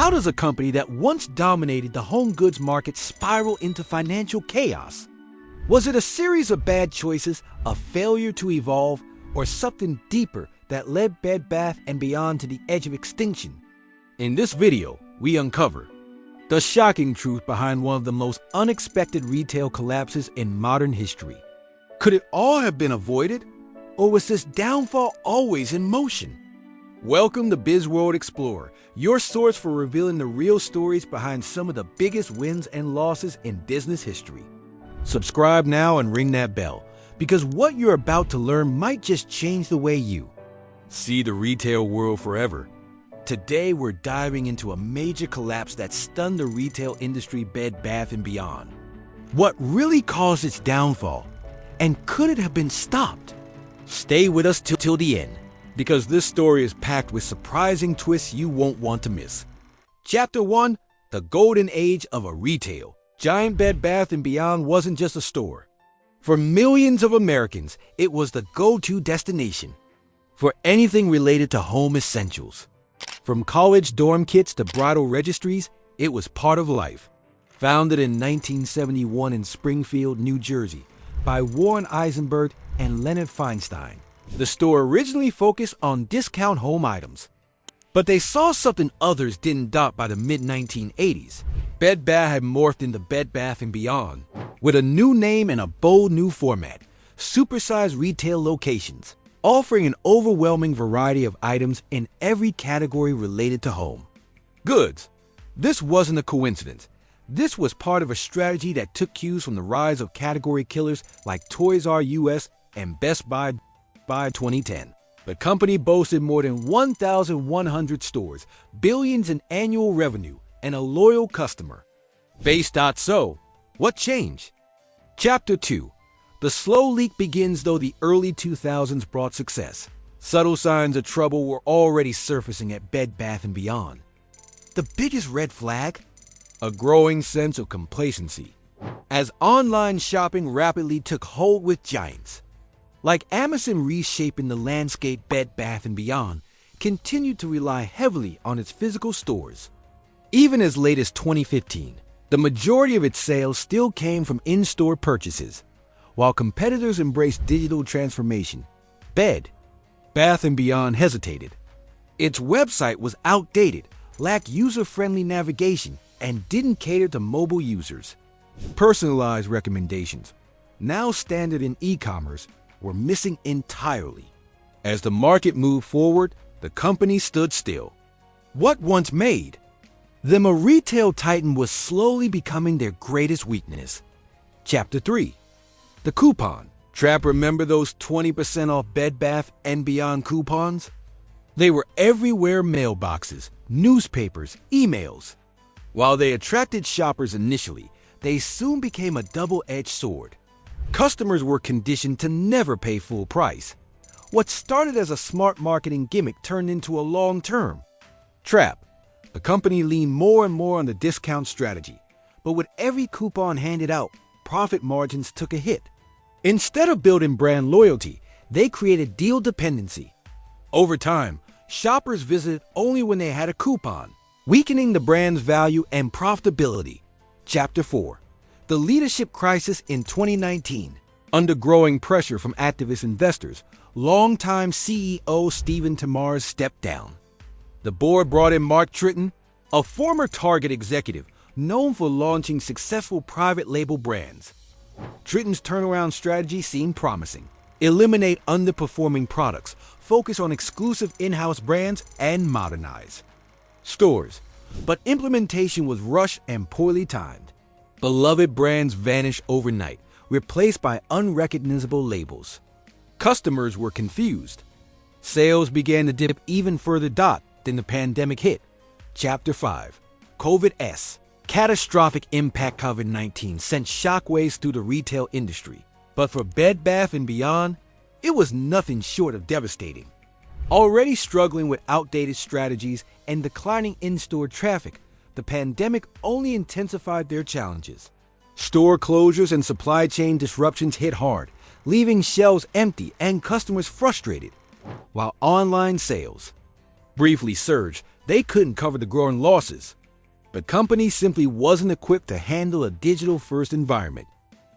How does a company that once dominated the home goods market spiral into financial chaos? Was it a series of bad choices, a failure to evolve, or something deeper that led Bed Bath & Beyond to the edge of extinction? In this video, we uncover the shocking truth behind one of the most unexpected retail collapses in modern history. Could it all have been avoided? Or was this downfall always in motion? Welcome to BizWorld Explorer, your source for revealing the real stories behind some of the biggest wins and losses in business history. Subscribe now and ring that bell, because what you're about to learn might just change the way you see the retail world forever. Today, we're diving into a major collapse that stunned the retail industry, Bed Bath & Beyond. What really caused its downfall? And could it have been stopped? Stay with us till the end, because this story is packed with surprising twists you won't want to miss. Chapter 1, The Golden Age of a Retail. Giant Bed Bath & Beyond wasn't just a store. For millions of Americans, it was the go-to destination for anything related to home essentials. From college dorm kits to bridal registries, it was part of life. Founded in 1971 in Springfield, New Jersey, by Warren Eisenberg and Leonard Feinstein, the store originally focused on discount home items. But they saw something others didn't dot by the mid-1980s. Bed Bath had morphed into Bed Bath & Beyond, with a new name and a bold new format, supersized retail locations, offering an overwhelming variety of items in every category related to home goods. This wasn't a coincidence. This was part of a strategy that took cues from the rise of category killers like Toys R Us and Best Buy by 2010. The company boasted more than 1,100 stores, billions in annual revenue, and a loyal customer base. So, what changed? Chapter 2. The slow leak begins, though the early 2000s brought success. Subtle signs of trouble were already surfacing at Bed Bath & Beyond. The biggest red flag? A growing sense of complacency, as online shopping rapidly took hold with giants like Amazon reshaping the landscape. Bed Bath & Beyond continued to rely heavily on its physical stores. Even as late as 2015, the majority of its sales still came from in-store purchases. While competitors embraced digital transformation, Bed Bath & Beyond hesitated. Its website was outdated, lacked user-friendly navigation, and didn't cater to mobile users. Personalized recommendations, now standard in e-commerce, were missing entirely. As the market moved forward, the company stood still. What once made them a retail titan was slowly becoming their greatest weakness. Chapter 3. The coupon trap. Remember those 20% off Bed Bath & Beyond coupons? They were everywhere: mailboxes, newspapers, emails. While they attracted shoppers initially, they soon became a double-edged sword. Customers were conditioned to never pay full price. What started as a smart marketing gimmick turned into a long-term trap. The company leaned more and more on the discount strategy, but with every coupon handed out, profit margins took a hit. Instead of building brand loyalty, they created deal dependency. Over time, shoppers visited only when they had a coupon, weakening the brand's value and profitability. Chapter 4. The leadership crisis in 2019. Under growing pressure from activist investors, longtime CEO Stephen Tamars stepped down. The board brought in Mark Tritton, a former Target executive known for launching successful private label brands. Tritton's turnaround strategy seemed promising. Eliminate underperforming products, focus on exclusive in-house brands, and modernize stores. But implementation was rushed and poorly timed. Beloved brands vanished overnight, replaced by unrecognizable labels. Customers were confused. Sales began to dip even further. Then the pandemic hit. Chapter 5. COVID-S. Catastrophic impact. COVID-19 sent shockwaves through the retail industry. But for Bed Bath & Beyond, it was nothing short of devastating. Already struggling with outdated strategies and declining in-store traffic, the pandemic only intensified their challenges. Store closures and supply chain disruptions hit hard, leaving shelves empty and customers frustrated. While online sales briefly surged, They couldn't cover the growing losses. The company simply wasn't equipped to handle a digital-first environment.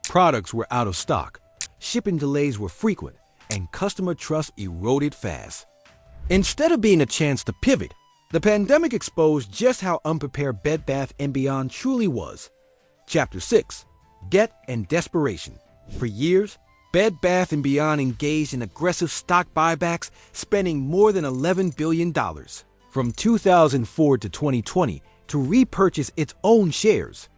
Products were out of stock, shipping delays were frequent, and customer trust eroded fast. Instead of being a chance to pivot, the pandemic exposed just how unprepared Bed Bath & Beyond truly was. Chapter 6. Debt and Desperation. For years, Bed Bath & Beyond engaged in aggressive stock buybacks, spending more than $11 billion from 2004 to 2020 to repurchase its own shares.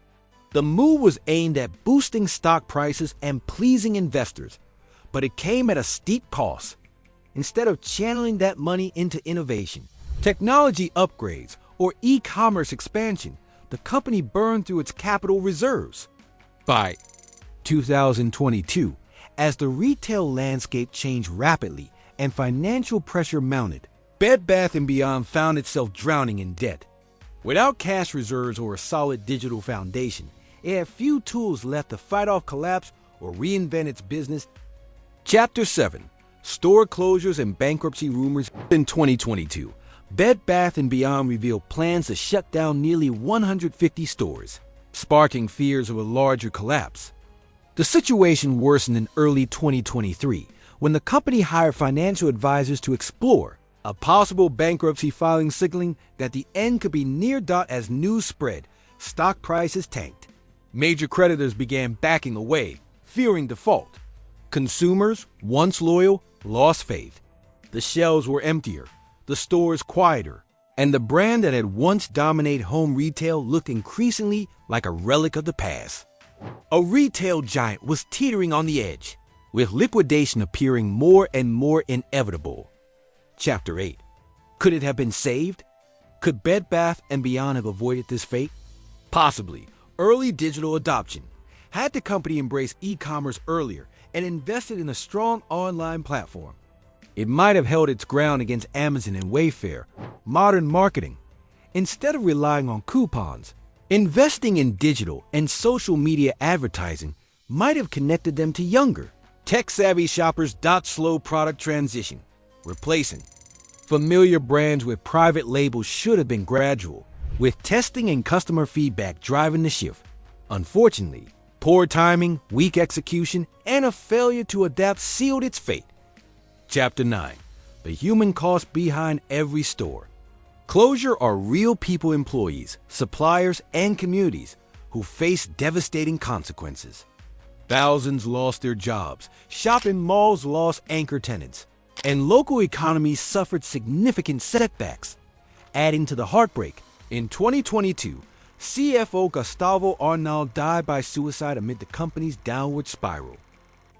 The move was aimed at boosting stock prices and pleasing investors, but it came at a steep cost. Instead of channeling that money into innovation, technology upgrades, or e-commerce expansion, the company burned through its capital reserves. By 2022, as the retail landscape changed rapidly and financial pressure mounted, Bed Bath & Beyond found itself drowning in debt. Without cash reserves or a solid digital foundation, it had few tools left to fight off collapse or reinvent its business. Chapter 7. Store closures and bankruptcy rumors. In 2022, Bed Bath & Beyond revealed plans to shut down nearly 150 stores, sparking fears of a larger collapse. The situation worsened in early 2023 when the company hired financial advisors to explore a possible bankruptcy filing, signaling that the end could be near. As news spread, stock prices tanked. Major creditors began backing away, fearing default. Consumers, once loyal, lost faith. The shelves were emptier, the stores quieter, and the brand that had once dominated home retail looked increasingly like a relic of the past. A retail giant was teetering on the edge, with liquidation appearing more and more inevitable. Chapter 8. Could it have been saved? Could Bed Bath & Beyond have avoided this fate? Possibly. Early digital adoption. Had the company embraced e-commerce earlier and invested in a strong online platform, it might have held its ground against Amazon and Wayfair. Modern marketing. Instead of relying on coupons, investing in digital and social media advertising might have connected them to younger, tech-savvy shoppers. Slow product transition. Replacing familiar brands with private labels should have been gradual, with testing and customer feedback driving the shift. Unfortunately, poor timing, weak execution, and a failure to adapt sealed its fate. Chapter 9. The human cost behind every store. Closure are real people, employees, suppliers, and communities who face devastating consequences. Thousands lost their jobs, shopping malls lost anchor tenants, and local economies suffered significant setbacks. Adding to the heartbreak, in 2022, CFO Gustavo Arnal died by suicide amid the company's downward spiral.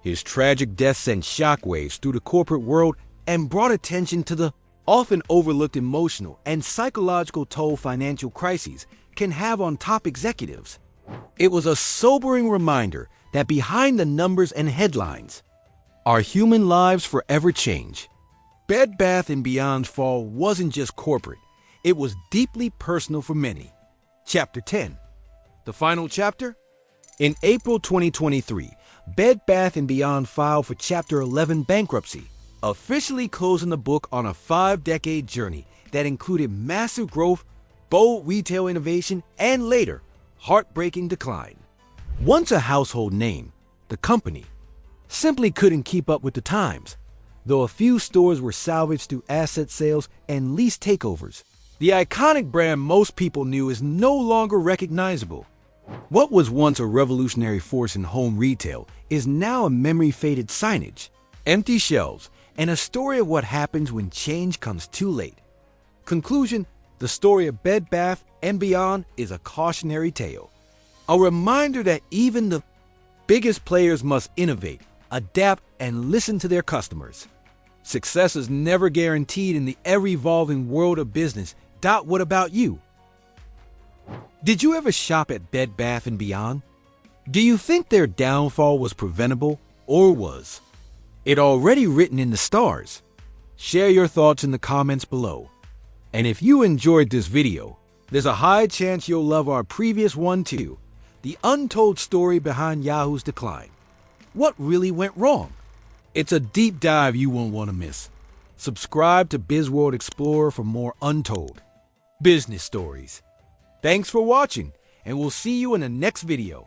His tragic death sent shockwaves through the corporate world and brought attention to the often overlooked emotional and psychological toll financial crises can have on top executives. It was a sobering reminder that behind the numbers and headlines, our human lives forever change. Bed Bath & Beyond's fall wasn't just corporate, it was deeply personal for many. Chapter 10. The final chapter? In April 2023, Bed Bath & Beyond filed for Chapter 11 bankruptcy, officially closing the book on a 5-decade journey that included massive growth, bold retail innovation, and later, heartbreaking decline. Once a household name, the company simply couldn't keep up with the times. Though a few stores were salvaged through asset sales and lease takeovers, the iconic brand most people knew is no longer recognizable. What was once a revolutionary force in home retail is now a memory-faded signage, empty shelves, and a story of what happens when change comes too late. Conclusion: the story of Bed Bath & Beyond is a cautionary tale. A reminder that even the biggest players must innovate, adapt, and listen to their customers. Success is never guaranteed in the ever-evolving world of business. What about you? Did you ever shop at Bed Bath & Beyond? Do you think their downfall was preventable, or was it already written in the stars? Share your thoughts in the comments below. And if you enjoyed this video, there's a high chance you'll love our previous one too, the untold story behind Yahoo's decline. What really went wrong? It's a deep dive you won't want to miss. Subscribe to BizWorld Explorer for more untold. business stories. Thanks for watching, and we'll see you in the next video.